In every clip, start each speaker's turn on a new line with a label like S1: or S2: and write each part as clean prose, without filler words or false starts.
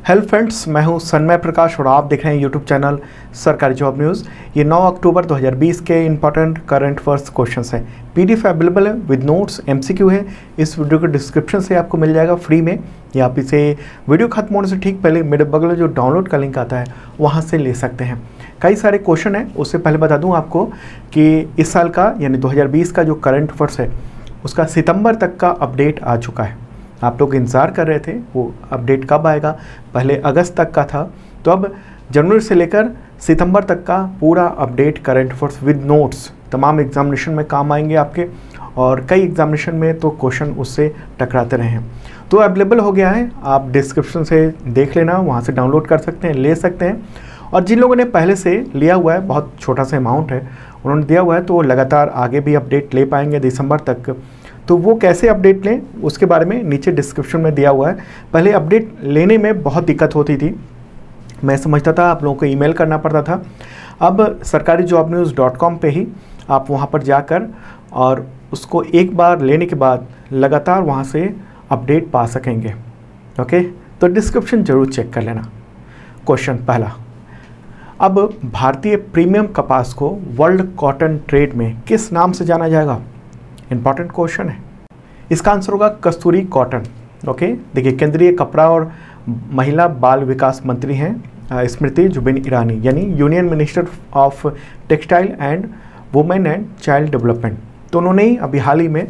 S1: Hello friends, मैं हूं सन्मय प्रकाश और आप देख रहे हैं यूट्यूब चैनल सरकारी जॉब न्यूज़। ये 9 अक्टूबर 2020 के इंपॉर्टेंट करंट अफेयर्स क्वेश्चंस हैं। पीडीएफ अवेलेबल है विद नोट्स, एमसीक्यू है। इस वीडियो के डिस्क्रिप्शन से आपको मिल जाएगा फ्री में, या आप इसे वीडियो खत्म होने से ठीक पहले मेरे बगल में जो डाउनलोड का लिंक आता है वहाँ से ले सकते हैं। कई सारे क्वेश्चन हैं। उससे पहले बता दूँ आपको कि इस साल का यानी 2020 का जो करंट अफेयर्स है उसका सितंबर तक का अपडेट आ चुका है। आप लोग इंतज़ार कर रहे थे वो अपडेट कब आएगा। पहले अगस्त तक का था, तो अब जनवरी से लेकर सितंबर तक का पूरा update current affairs with notes तमाम एग्जामिनेशन में काम आएंगे आपके, और कई एग्जामिनेशन में तो क्वेश्चन उससे टकराते रहे हैं। तो अवेलेबल हो गया है, आप डिस्क्रिप्शन से देख लेना, वहाँ से डाउनलोड कर सकते हैं, ले सकते हैं। और जिन लोगों ने पहले से लिया हुआ है, बहुत छोटा सा अमाउंट है उन्होंने दिया हुआ है, तो वो लगातार आगे भी अपडेट ले पाएंगे दिसंबर तक। तो वो कैसे अपडेट लें उसके बारे में नीचे डिस्क्रिप्शन में दिया हुआ है। पहले अपडेट लेने में बहुत दिक्कत होती थी, मैं समझता था आप लोगों को ईमेल करना पड़ता था। अब sarkarijobnews.com पे ही आप वहाँ पर जाकर और उसको एक बार लेने के बाद लगातार वहाँ से अपडेट पा सकेंगे। ओके, तो डिस्क्रिप्शन ज़रूर चेक कर लेना। क्वेश्चन पहला, अब भारतीय प्रीमियम कपास को वर्ल्ड कॉटन ट्रेड में किस नाम से जाना जाएगा? इंपॉर्टेंट क्वेश्चन है। इसका आंसर होगा कस्तूरी कॉटन। ओके, देखिए केंद्रीय कपड़ा और महिला बाल विकास मंत्री हैं स्मृति जुबिन ईरानी, यानी union minister of textile and women and child development. तो उन्होंने ही अभी हाल ही में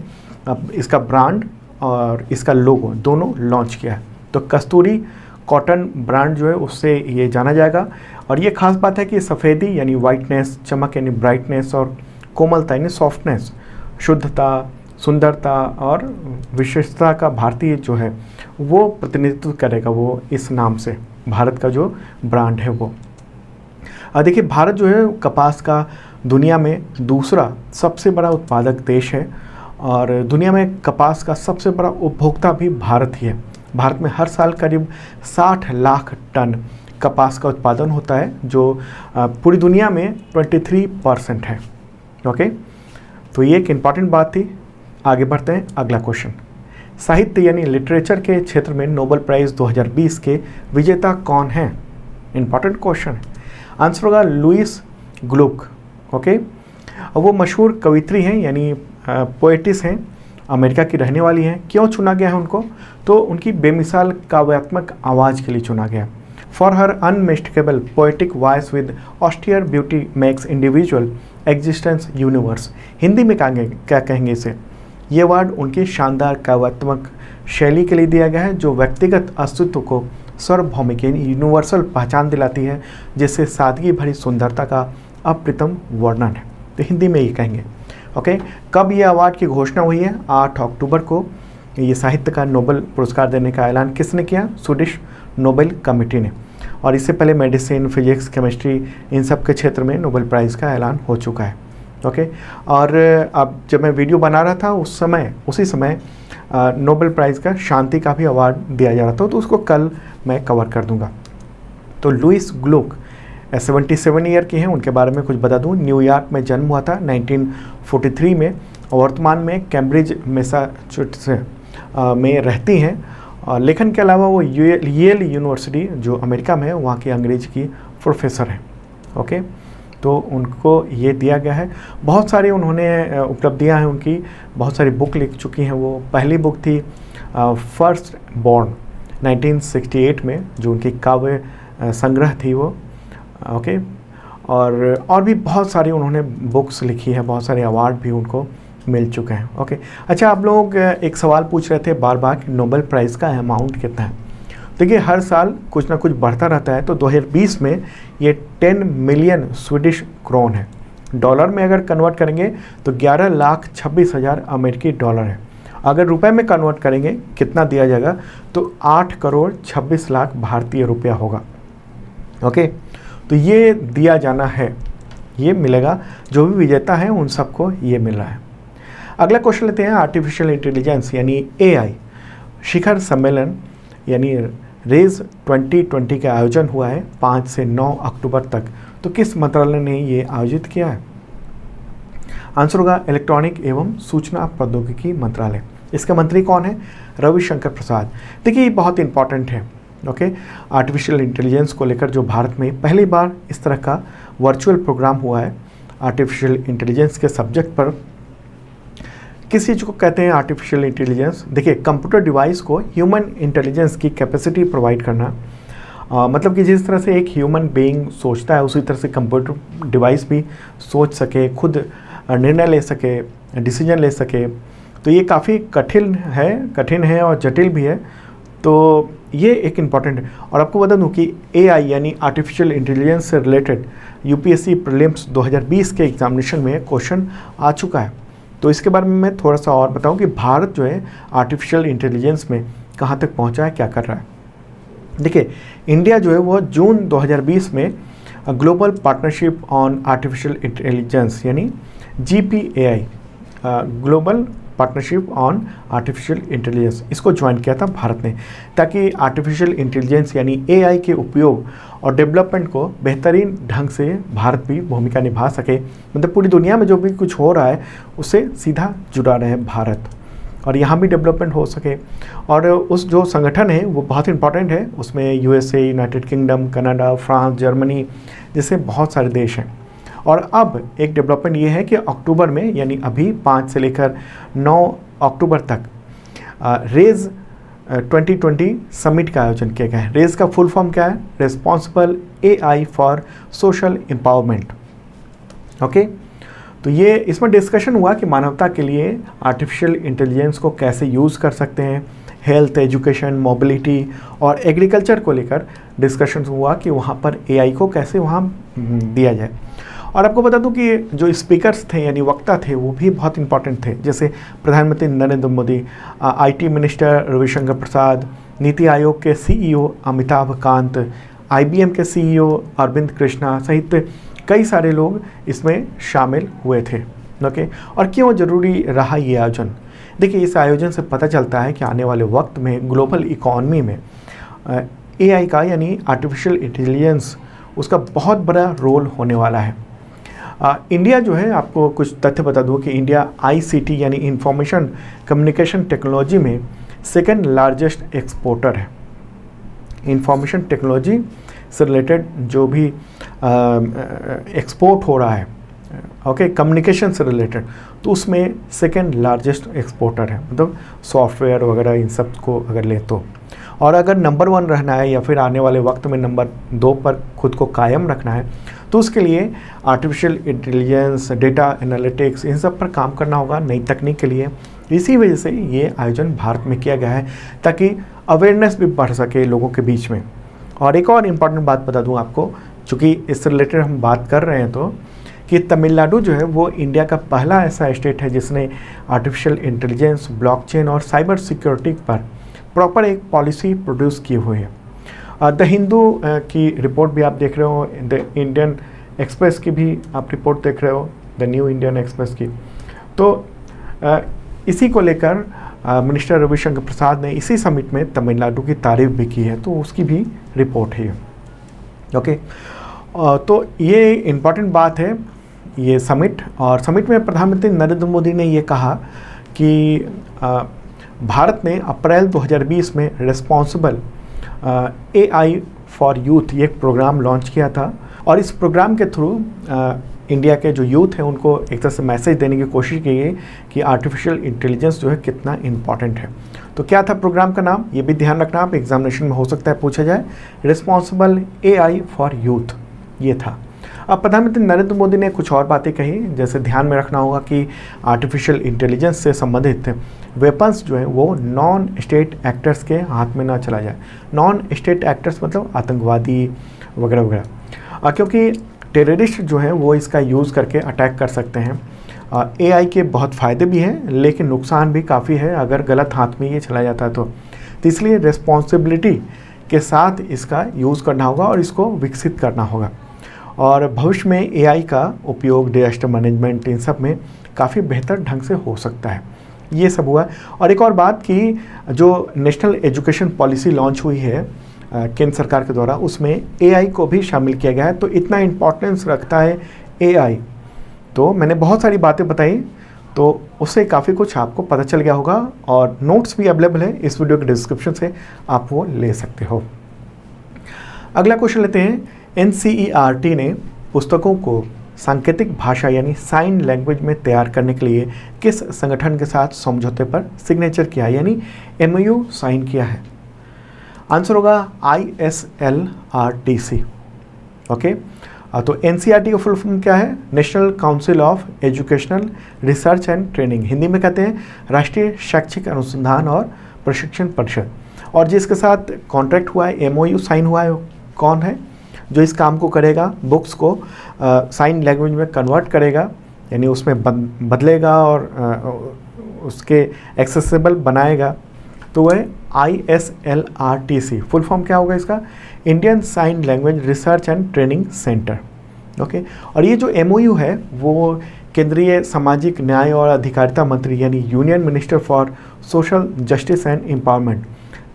S1: इसका ब्रांड और इसका लोगो दोनों लॉन्च किया है। तो कस्तूरी कॉटन ब्रांड जो है उससे ये जाना जाएगा। और ये खास बात है कि सफ़ेदी यानी वाइटनेस, चमक यानी ब्राइटनेस, और कोमलता यानी सॉफ्टनेस, शुद्धता, सुंदरता और विशेषता का भारतीय जो है वो प्रतिनिधित्व करेगा वो इस नाम से, भारत का जो ब्रांड है वो। देखिए भारत जो है कपास का दुनिया में दूसरा सबसे बड़ा उत्पादक देश है, और दुनिया में कपास का सबसे बड़ा उपभोक्ता भी भारत ही है। भारत में हर साल करीब 60 लाख टन कपास का उत्पादन होता है, जो पूरी दुनिया में 23% है। ओके, तो ये एक इम्पॉर्टेंट बात थी। आगे बढ़ते हैं, अगला क्वेश्चन। साहित्य यानी लिटरेचर के क्षेत्र में नोबेल प्राइज़ 2020 के विजेता कौन हैं? इम्पॉर्टेंट क्वेश्चन है। आंसर होगा लुइस ग्लुक। ओके, वो मशहूर कवित्री हैं यानी पोएटिस हैं, अमेरिका की रहने वाली हैं। क्यों चुना गया है उनको? तो उनकी बेमिसाल काव्यात्मक आवाज़ के लिए चुना गया। For her unmistakable poetic voice with austere beauty makes individual existence universe. Hindi में क्या कहेंगे इसे? ये वर्ड उनकी शानदार काव्यात्मक शैली के लिए दिया गया है, जो व्यक्तिगत अस्तित्व को सार्वभौमिक यानी यूनिवर्सल पहचान दिलाती है, जिससे सादगी भरी सुंदरता का अप्रतिम वर्णन है। तो हिंदी में ये कहेंगे। ओके, कब ये अवार्ड की घोषणा हुई है? 8 अक्टूबर को ये साहित्य का नोबेल पुरस्कार देने का ऐलान किसने किया? स्वीडिश नोबेल कमेटी ने। और इससे पहले मेडिसिन, फिजिक्स, केमिस्ट्री, इन सब के क्षेत्र में नोबेल प्राइज़ का ऐलान हो चुका है। ओके, और अब जब मैं वीडियो बना रहा था उसी समय नोबेल प्राइज़ का शांति का भी अवार्ड दिया जा रहा था, तो उसको कल मैं कवर कर दूंगा। तो लुइस ग्लुक 77 ईयर की हैं। उनके बारे में कुछ बता दूं। न्यूयॉर्क में जन्म हुआ था 1943 में, और वर्तमान में कैम्ब्रिज मैसाचुसेट्स में रहती हैं। लेखन के अलावा वो येल यूनिवर्सिटी जो अमेरिका में है वहाँ की अंग्रेजी की प्रोफेसर हैं। ओके, तो उनको ये दिया गया है। बहुत सारी उन्होंने उपलब्धियाँ हैं उनकी, बहुत सारी बुक लिख चुकी हैं वो। पहली बुक थी फर्स्ट बॉर्न 1968 में, जो उनकी काव्य संग्रह थी वो। ओके, और भी बहुत सारी उन्होंने बुक्स लिखी है, बहुत सारे अवार्ड भी उनको मिल चुके हैं। ओके, अच्छा, आप लोग एक सवाल पूछ रहे थे बार बार कि नोबेल प्राइज़ का अमाउंट कितना है। देखिए हर साल कुछ ना कुछ बढ़ता रहता है। तो 2020 में ये 10 मिलियन स्वीडिश क्रोन है। डॉलर में अगर कन्वर्ट करेंगे तो 11,26,000 अमेरिकी डॉलर है। अगर रुपए में कन्वर्ट करेंगे कितना दिया जाएगा? तो 8,26,00,000 भारतीय रुपया होगा। ओके, तो ये दिया जाना है, ये मिलेगा। जो भी विजेता है उन सबको ये मिल रहा है। अगला क्वेश्चन लेते हैं। आर्टिफिशियल इंटेलिजेंस यानी AI शिखर सम्मेलन यानी रेज 2020 का आयोजन हुआ है 5 से 9 अक्टूबर तक। तो किस मंत्रालय ने ये आयोजित किया है? आंसर होगा इलेक्ट्रॉनिक एवं सूचना प्रौद्योगिकी मंत्रालय। इसके मंत्री कौन है? रविशंकर प्रसाद। देखिए ये बहुत इंपॉर्टेंट है। ओके, आर्टिफिशियल इंटेलिजेंस को लेकर जो भारत में पहली बार इस तरह का वर्चुअल प्रोग्राम हुआ है आर्टिफिशियल इंटेलिजेंस के सब्जेक्ट पर। किस चीज़ को कहते हैं आर्टिफिशियल इंटेलिजेंस? देखिए, कंप्यूटर डिवाइस को ह्यूमन इंटेलिजेंस की कैपेसिटी प्रोवाइड करना। मतलब कि जिस तरह से एक ह्यूमन बीइंग सोचता है उसी तरह से कंप्यूटर डिवाइस भी सोच सके, खुद निर्णय ले सके, डिसीजन ले सके। तो ये काफ़ी कठिन है और जटिल भी है। तो ये एक इम्पॉर्टेंट है। और आपको बता दूं कि AI यानी आर्टिफिशियल इंटेलिजेंस से रिलेटेड UPSC प्रीलिम्स 2020 के एग्जामिनेशन में क्वेश्चन आ चुका है। तो इसके बारे में मैं थोड़ा सा और बताऊं कि भारत जो है आर्टिफिशियल इंटेलिजेंस में कहाँ तक पहुँचा है, क्या कर रहा है। देखिए, इंडिया जो है वो जून 2020 में global partnership on artificial intelligence यानी GPAI global partnership on artificial intelligence इसको ज्वाइन किया था भारत ने, ताकि आर्टिफिशियल इंटेलिजेंस यानी AI के उपयोग और डेवलपमेंट को बेहतरीन ढंग से भारत भी भूमिका निभा सके। मतलब पूरी दुनिया में जो भी कुछ हो रहा है उससे सीधा जुड़ा रहे भारत और यहाँ भी डेवलपमेंट हो सके। और उस जो संगठन है वो बहुत इंपॉर्टेंट है, उसमें USA, United kingdom, Canada, France, Germany जैसे बहुत सारे देश हैं। और अब एक डेवलपमेंट ये है कि अक्टूबर में यानी अभी 5 से लेकर 9 अक्टूबर तक रेज 2020 समिट का आयोजन किया गया है। रेज का फुल फॉर्म क्या है? Responsible AI for social empowerment. Okay, तो ये इसमें डिस्कशन हुआ कि मानवता के लिए आर्टिफिशियल इंटेलिजेंस को कैसे यूज़ कर सकते हैं। हेल्थ, एजुकेशन, मोबिलिटी और एग्रीकल्चर को लेकर डिस्कशन हुआ कि वहाँ पर AI को कैसे वहाँ दिया जाए। और आपको बता दूं कि जो स्पीकर्स थे यानी वक्ता थे वो भी बहुत इंपॉर्टेंट थे, जैसे प्रधानमंत्री नरेंद्र मोदी, IT मिनिस्टर रविशंकर प्रसाद, नीति आयोग के CEO अमिताभ कांत, IBM के CEO अरविंद कृष्णा सहित कई सारे लोग इसमें शामिल हुए थे। ओके, और क्यों ज़रूरी रहा ये आयोजन? देखिए, इस आयोजन से पता चलता है कि आने वाले वक्त में ग्लोबल इकॉनमी में AI का यानी आर्टिफिशियल इंटेलिजेंस उसका बहुत बड़ा रोल होने वाला है। इंडिया जो है, आपको कुछ तथ्य बता दूं कि इंडिया ICT यानी इंफॉर्मेशन कम्युनिकेशन टेक्नोलॉजी में सेकंड लार्जेस्ट एक्सपोर्टर है। इंफॉर्मेशन टेक्नोलॉजी से रिलेटेड जो भी एक्सपोर्ट हो रहा है, ओके, कम्युनिकेशन से रिलेटेड, तो उसमें सेकंड लार्जेस्ट एक्सपोर्टर है। मतलब सॉफ्टवेयर वगैरह इन सब को अगर ले तो। और अगर नंबर 1 रहना है या फिर आने वाले वक्त में नंबर 2 पर खुद को कायम रखना है तो उसके लिए artificial intelligence, data analytics in सब पर काम करना होगा, नई तकनीक के लिए। इसी वजह से ये आयोजन भारत में किया गया है ताकि अवेयरनेस भी बढ़ सके लोगों के बीच में। और एक और इम्पॉर्टेंट बात बता दूं आपको, चूँकि इससे रिलेटेड हम बात कर रहे हैं, तो कि तमिलनाडु जो है वो इंडिया का पहला ऐसा स्टेट है जिसने आर्टिफिशियल इंटेलिजेंस, ब्लॉकचेन और साइबर सिक्योरिटी पर प्रॉपर एक पॉलिसी प्रोड्यूस की हुई है। द हिंदू की रिपोर्ट भी आप देख रहे हो, द इंडियन एक्सप्रेस की भी आप रिपोर्ट देख रहे हो, द न्यू इंडियन एक्सप्रेस की। तो इसी को लेकर मिनिस्टर रविशंकर प्रसाद ने इसी समिट में तमिलनाडु की तारीफ भी की है, तो उसकी भी रिपोर्ट है। ओके, तो ये इम्पॉर्टेंट बात है ये समिट। और समिट में प्रधानमंत्री नरेंद्र मोदी ने ये कहा कि भारत ने अप्रैल 2020 में रिस्पॉन्सिबल AI फॉर यूथ ये एक प्रोग्राम लॉन्च किया था। और इस प्रोग्राम के थ्रू इंडिया के जो यूथ हैं उनको एक तरह से मैसेज देने की कोशिश की गई कि आर्टिफिशियल इंटेलिजेंस जो है कितना इम्पॉर्टेंट है। तो क्या था प्रोग्राम का नाम, ये भी ध्यान रखना, आप एग्जामिनेशन में हो सकता है पूछा जाए। रिस्पॉन्सिबल AI फॉर यूथ ये था। अब प्रधानमंत्री नरेंद्र मोदी ने कुछ और बातें कही, जैसे ध्यान में रखना होगा कि आर्टिफिशियल इंटेलिजेंस से संबंधित वेपन्स जो है वो नॉन स्टेट एक्टर्स के हाथ में ना चला जाए। नॉन स्टेट एक्टर्स मतलब आतंकवादी वगैरह वगैरह, क्योंकि टेररिस्ट जो है वो इसका यूज़ करके अटैक कर सकते हैं। AI के बहुत फ़ायदे भी हैं लेकिन नुकसान भी काफ़ी है अगर गलत हाथ में ये चला जाता है तो इसलिए रिस्पॉन्सिबिलिटी के साथ इसका यूज़ करना होगा और इसको विकसित करना होगा। और भविष्य में AI का उपयोग डिजास्टर मैनेजमेंट इन सब में काफ़ी बेहतर ढंग से हो सकता है। ये सब हुआ। और एक और बात कि जो नेशनल एजुकेशन पॉलिसी लॉन्च हुई है केंद्र सरकार के द्वारा, उसमें AI को भी शामिल किया गया है। तो इतना इम्पोर्टेंस रखता है AI। तो मैंने बहुत सारी बातें बताई, तो उससे काफ़ी कुछ आपको पता चल गया होगा। और नोट्स भी अवेलेबल है इस वीडियो के डिस्क्रिप्शन से, आप वो ले सकते हो। अगला क्वेश्चन लेते हैं, NCERT ने पुस्तकों को सांकेतिक भाषा यानी साइन लैंग्वेज में तैयार करने के लिए किस संगठन के साथ समझौते पर सिग्नेचर किया यानी MOU साइन किया है? आंसर होगा ISLRTC। ओके, तो NCERT का फुल फॉर्म क्या है? National council of educational research and training, Hindi में कहते हैं राष्ट्रीय शैक्षिक अनुसंधान और प्रशिक्षण परिषद। और जिसके साथ कॉन्ट्रैक्ट हुआ है, MOU साइन हुआ है, कौन है जो इस काम को करेगा? बुक्स को साइन लैंग्वेज में कन्वर्ट करेगा यानी उसमें बदलेगा और उसके एक्सेसिबल बनाएगा, तो वह ISLRTC। फुल फॉर्म क्या होगा इसका? Indian sign language research and training centre. Okay, और ये जो MOU है वो केंद्रीय सामाजिक न्याय और अधिकारिता मंत्री यानी union minister for social justice and empowerment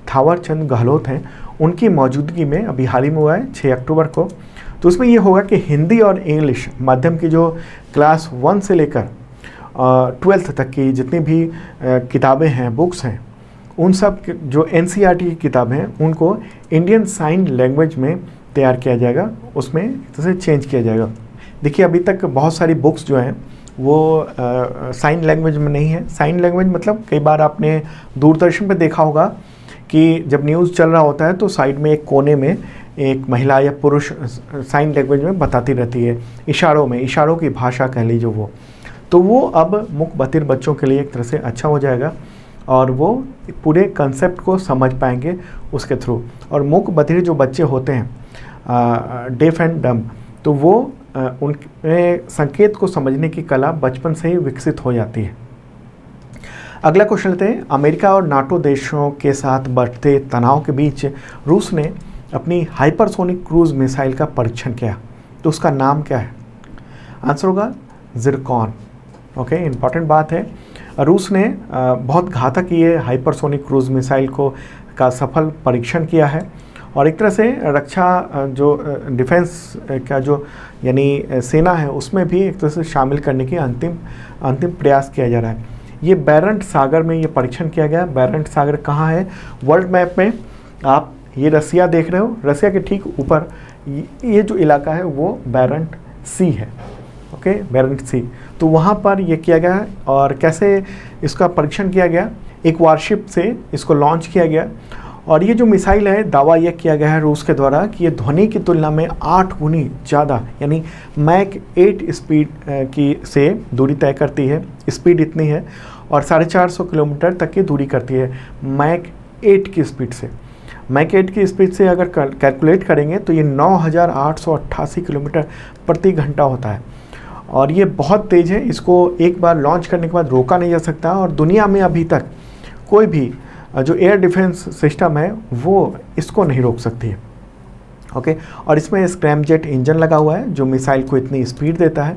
S1: Thawar Chand Gehlot हैं, उनकी मौजूदगी में अभी हाल ही में हुआ है 6 अक्टूबर को। तो उसमें ये होगा कि हिंदी और इंग्लिश माध्यम की जो क्लास 1 से लेकर 12th तक की जितनी भी किताबें हैं, बुक्स हैं, उन सब जो NCERT की किताबें हैं उनको इंडियन साइन लैंग्वेज में तैयार किया जाएगा, उसमें एक तरह से चेंज किया जाएगा। देखिए, अभी तक बहुत सारी बुक्स जो हैं वो साइन लैंग्वेज में नहीं है। साइन लैंग्वेज मतलब कई बार आपने दूरदर्शन पे देखा होगा कि जब न्यूज़ चल रहा होता है तो साइड में एक कोने में एक महिला या पुरुष साइन लैंग्वेज में बताती रहती है, इशारों में, इशारों की भाषा कह लीजिए वो। तो वो अब मूक बधिर बच्चों के लिए एक तरह से अच्छा हो जाएगा और वो पूरे कंसेप्ट को समझ पाएंगे उसके थ्रू। और मूक बधिर जो बच्चे होते हैं, डेफ एंड डम, तो वो उनमें संकेत को समझने की कला बचपन से ही विकसित हो जाती है। अगला क्वेश्चन लेते हैं, अमेरिका और नाटो देशों के साथ बढ़ते तनाव के बीच रूस ने अपनी हाइपरसोनिक क्रूज मिसाइल का परीक्षण किया, तो उसका नाम क्या है? आंसर होगा जिरकॉन। ओके, इंपॉर्टेंट बात है। रूस ने बहुत घातक ये हाइपरसोनिक क्रूज मिसाइल का सफल परीक्षण किया है और एक तरह से रक्षा जो डिफेंस का जो यानी सेना है उसमें भी एक तरह से शामिल करने की अंतिम प्रयास किया जा रहा है। ये बैरेंट सागर में ये परीक्षण किया गया। बैरेंट सागर कहाँ है? वर्ल्ड मैप में आप ये रसिया देख रहे हो, रसिया के ठीक ऊपर ये जो इलाका है वो बैरेंट सी है। ओके, बैरेंट सी, तो वहाँ पर ये किया गया है। और कैसे इसका परीक्षण किया गया? एक वारशिप से इसको लॉन्च किया गया और ये जो मिसाइल है, दावा यह किया गया है रूस के द्वारा कि ये ध्वनि की तुलना में 8 गुनी ज़्यादा यानी मैक 8 स्पीड की से दूरी तय करती है। स्पीड इतनी है और 450 किलोमीटर तक की दूरी करती है मैक 8 की स्पीड से। मैक 8 की स्पीड से अगर कैलकुलेट करेंगे तो ये 9888 किलोमीटर प्रति घंटा होता है और ये बहुत तेज़ है। इसको एक बार लॉन्च करने के बाद रोका नहीं जा सकता और दुनिया में अभी तक कोई भी जो एयर डिफेंस सिस्टम है वो इसको नहीं रोक सकती है। ओके, और इसमें स्क्रैमजेट इंजन लगा हुआ है जो मिसाइल को इतनी स्पीड देता है।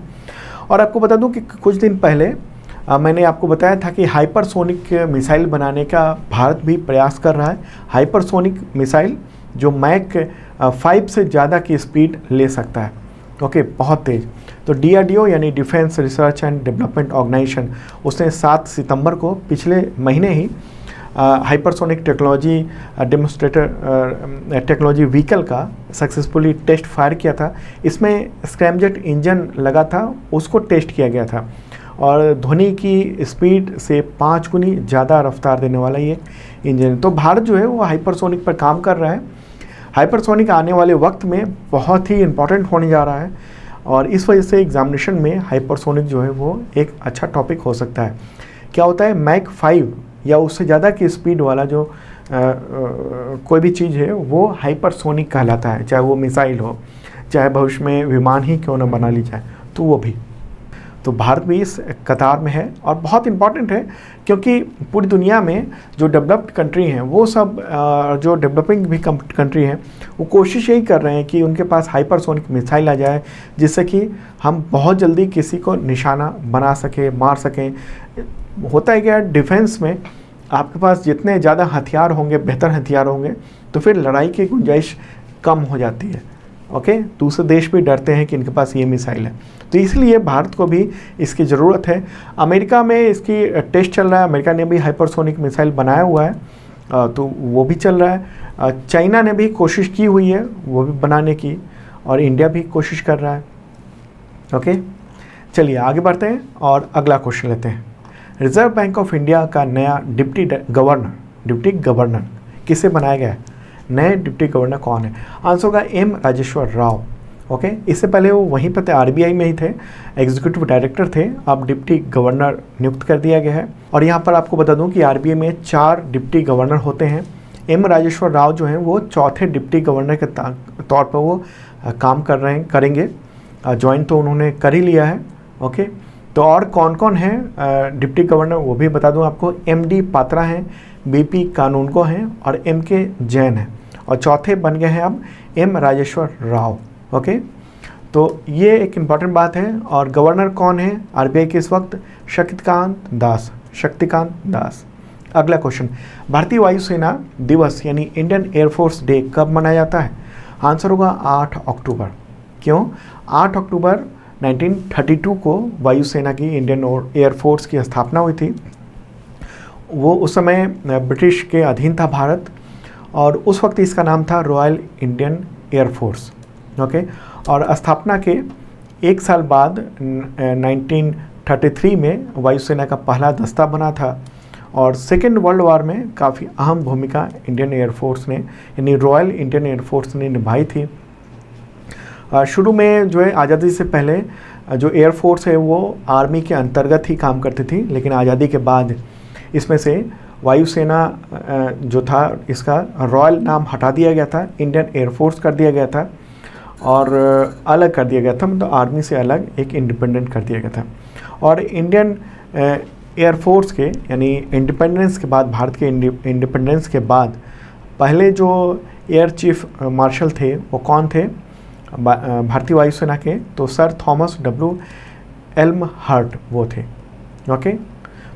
S1: और आपको बता दूं कि कुछ दिन पहले मैंने आपको बताया था कि हाइपरसोनिक मिसाइल बनाने का भारत भी प्रयास कर रहा है। हाइपरसोनिक मिसाइल जो मैक 5 से ज़्यादा की स्पीड ले सकता है। ओके, बहुत तेज़। तो DRDO यानी defence research and development organisation, उसने 7 सितंबर को पिछले महीने ही hypersonic technology demonstrator technology vehicle का सक्सेसफुली टेस्ट फायर किया था। इसमें स्क्रैमजेट इंजन लगा था, उसको टेस्ट किया गया था और ध्वनि की स्पीड से 5 गुनी ज़्यादा रफ्तार देने वाला ये इंजन। तो भारत जो है वो हाइपरसोनिक पर काम कर रहा है। हाइपरसोनिक आने वाले वक्त में बहुत ही इम्पॉर्टेंट होने जा रहा है और इस वजह से एग्जामिनेशन में हाइपरसोनिक जो है वो एक अच्छा टॉपिक हो सकता है। क्या होता है? मैक 5 या उससे ज़्यादा की स्पीड वाला जो कोई भी चीज़ है वो हाइपरसोनिक कहलाता है, चाहे वो मिसाइल हो, चाहे भविष्य में विमान ही क्यों न बना ली जाए, तो वो भी। तो भारत भी इस कतार में है और बहुत इम्पॉर्टेंट है क्योंकि पूरी दुनिया में जो डेवलप्ड कंट्री हैं वो सब जो डेवलपिंग भी कंट्री हैं वो कोशिश यही कर रहे हैं कि उनके पास हाइपरसोनिक मिसाइल आ जाए जिससे कि हम बहुत जल्दी किसी को निशाना बना सकें, मार सकें। होता है क्या, डिफेंस में आपके पास जितने ज़्यादा हथियार होंगे, बेहतर हथियार होंगे, तो फिर लड़ाई की गुंजाइश कम हो जाती है। ओके, दूसरे देश भी डरते हैं कि इनके पास ये मिसाइल है, तो इसलिए भारत को भी इसकी ज़रूरत है। अमेरिका में इसकी टेस्ट चल रहा है, अमेरिका ने भी हाइपरसोनिक मिसाइल बनाया हुआ है तो वो भी चल रहा है। चाइना ने भी कोशिश की हुई है वो भी बनाने की, और इंडिया भी कोशिश कर रहा है। ओके, चलिए आगे बढ़ते हैं और अगला क्वेश्चन लेते हैं। रिजर्व बैंक ऑफ इंडिया का नया डिप्टी गवर्नर किसे बनाया गया है? नए डिप्टी गवर्नर कौन है? आंसर होगा एम राजेश्वर राव। ओके, इससे पहले वो वहीं पर थे, आरबीआई में ही थे, एग्जीक्यूटिव डायरेक्टर थे, अब डिप्टी गवर्नर नियुक्त कर दिया गया है। और यहाँ पर आपको बता दूं कि आरबीआई में 4 डिप्टी गवर्नर होते हैं। एम राजेश्वर राव जो हैं वो चौथे डिप्टी गवर्नर के तौर पर वो काम करेंगे। ज्वाइन तो उन्होंने कर ही लिया है। ओके, तो और कौन कौन हैं डिप्टी गवर्नर वो भी बता दूं आपको। एमडी पात्रा हैं, बीपी कानूनगो हैं और एमके जैन हैं, और चौथे बन गए हैं अब एम राजेश्वर राव। ओके, तो ये एक इम्पॉर्टेंट बात है। और गवर्नर कौन है आरबीआई के इस वक्त? शक्तिकांत दास। अगला क्वेश्चन, भारतीय वायुसेना दिवस यानी इंडियन एयरफोर्स डे कब मनाया जाता है? आंसर होगा 8 अक्टूबर। क्यों? 8 अक्टूबर 1932 को वायुसेना की, इंडियन एयरफोर्स की स्थापना हुई थी। वो उस समय ब्रिटिश के अधीन था भारत, और उस वक्त इसका नाम था रॉयल इंडियन एयरफोर्स। ओके, और स्थापना के 1 साल बाद 1933 में वायुसेना का पहला दस्ता बना था, और सेकेंड वर्ल्ड वॉर में काफ़ी अहम भूमिका इंडियन एयरफोर्स ने, यानी रॉयल इंडियन एयरफोर्स ने निभाई थी। शुरू में जो है आज़ादी से पहले जो एयरफोर्स है वो आर्मी के अंतर्गत ही काम करती थी, लेकिन आज़ादी के बाद इसमें से वायुसेना जो था इसका रॉयल नाम हटा दिया गया था, इंडियन एयरफोर्स कर दिया गया था, और अलग कर दिया गया था, मतलब आर्मी से अलग एक इंडिपेंडेंट कर दिया गया था। और इंडियन एयरफोर्स के यानी इंडिपेंडेंस के बाद, भारत के इंडिपेंडेंस के बाद पहले जो एयर चीफ मार्शल थे वो कौन थे भारतीय वायुसेना के? तो सर थॉमस डब्ल्यू एल्महर्ट वो थे। ओके,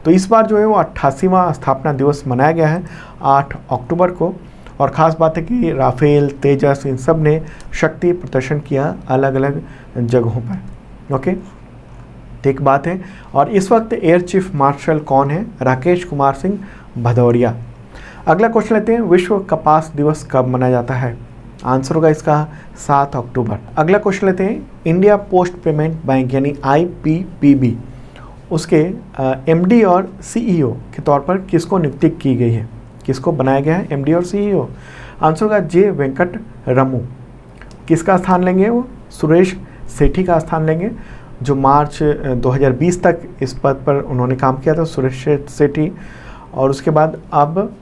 S1: तो इस बार जो है वो 88वां स्थापना दिवस मनाया गया है 8 अक्टूबर को। और ख़ास बात है कि राफेल, तेजस, इन सब ने शक्ति प्रदर्शन किया अलग अलग जगहों पर। ओके, तो एक बात है। और इस वक्त एयर चीफ मार्शल कौन है? राकेश कुमार सिंह भदौरिया। अगला क्वेश्चन लेते हैं, विश्व कपास दिवस कब मनाया जाता है? आंसर होगा इसका 7 अक्टूबर। अगला क्वेश्चन लेते हैं, इंडिया पोस्ट पेमेंट बैंक यानी IPPB उसके MD और CEO के तौर पर किसको नियुक्ति की गई है? किसको बनाया गया है MD और CEO? आंसर होगा जे वेंकट रमू। किसका स्थान लेंगे वो? सुरेश सेठी का स्थान लेंगे, जो मार्च 2020 तक इस पद पर उन्होंने काम किया था, सुरेश सेठी। और उसके बाद अब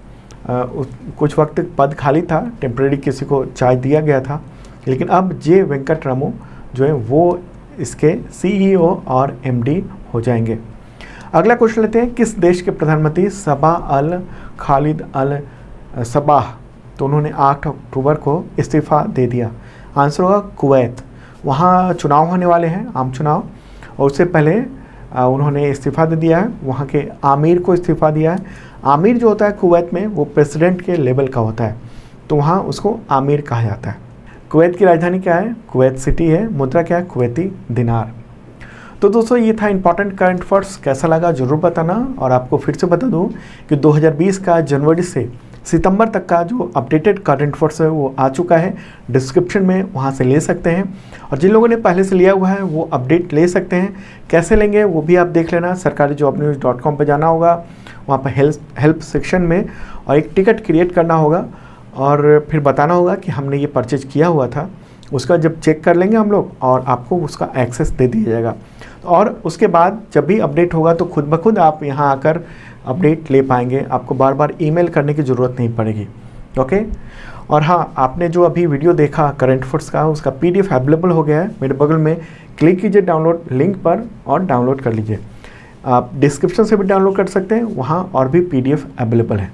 S1: कुछ वक्त पद खाली था, टेम्परेरी किसी को चार्ज दिया गया था, लेकिन अब जे वेंकट रमू जो है वो इसके CEO और MD हो जाएंगे। अगला क्वेश्चन लेते हैं, किस देश के प्रधानमंत्री सबा अल खालिद अल सबाह, तो उन्होंने 8 अक्टूबर को इस्तीफ़ा दे दिया? आंसर होगा कुवैत। वहाँ चुनाव होने वाले हैं, आम चुनाव, और उससे पहले उन्होंने इस्तीफ़ा दे दिया है। वहाँ के आमिर को इस्तीफ़ा दिया है। आमिर जो होता है कुवैत में वो प्रेसिडेंट के लेवल का होता है, तो वहाँ उसको आमिर कहा जाता है। कुवैत की राजधानी क्या है? कुवैत सिटी है। मुद्रा क्या है? कुवैती दिनार। तो दोस्तों ये था इंपॉर्टेंट करंट अफेयर्स। कैसा लगा ज़रूर बताना। और आपको फिर से बता दूं कि 2020 का जनवरी से सितंबर तक का जो अपडेटेड करंट अफेयर्स है वो आ चुका है, डिस्क्रिप्शन में वहाँ से ले सकते हैं। और जिन लोगों ने पहले से लिया हुआ है वो अपडेट ले सकते हैं। कैसे लेंगे वो भी आप देख लेना, sarkarijobnews.com पर जाना होगा, वहाँ पर हेल्प सेक्शन में, और एक टिकट क्रिएट करना होगा, और फिर बताना होगा कि हमने ये परचेज किया हुआ था। उसका जब चेक कर लेंगे हम लोग और आपको उसका एक्सेस दे दिया जाएगा। और उसके बाद जब भी अपडेट होगा तो खुद ब खुद आप यहाँ आकर अपडेट ले पाएंगे, आपको बार बार ईमेल करने की ज़रूरत नहीं पड़ेगी। ओके, और हाँ, आपने जो अभी वीडियो देखा करंट अफेयर्स का, उसका PDF अवेलेबल हो गया है मेरे बगल में। क्लिक कीजिए डाउनलोड लिंक पर और डाउनलोड कर लीजिए। आप डिस्क्रिप्शन से भी डाउनलोड कर सकते हैं, वहाँ और भी PDF अवेलेबल है।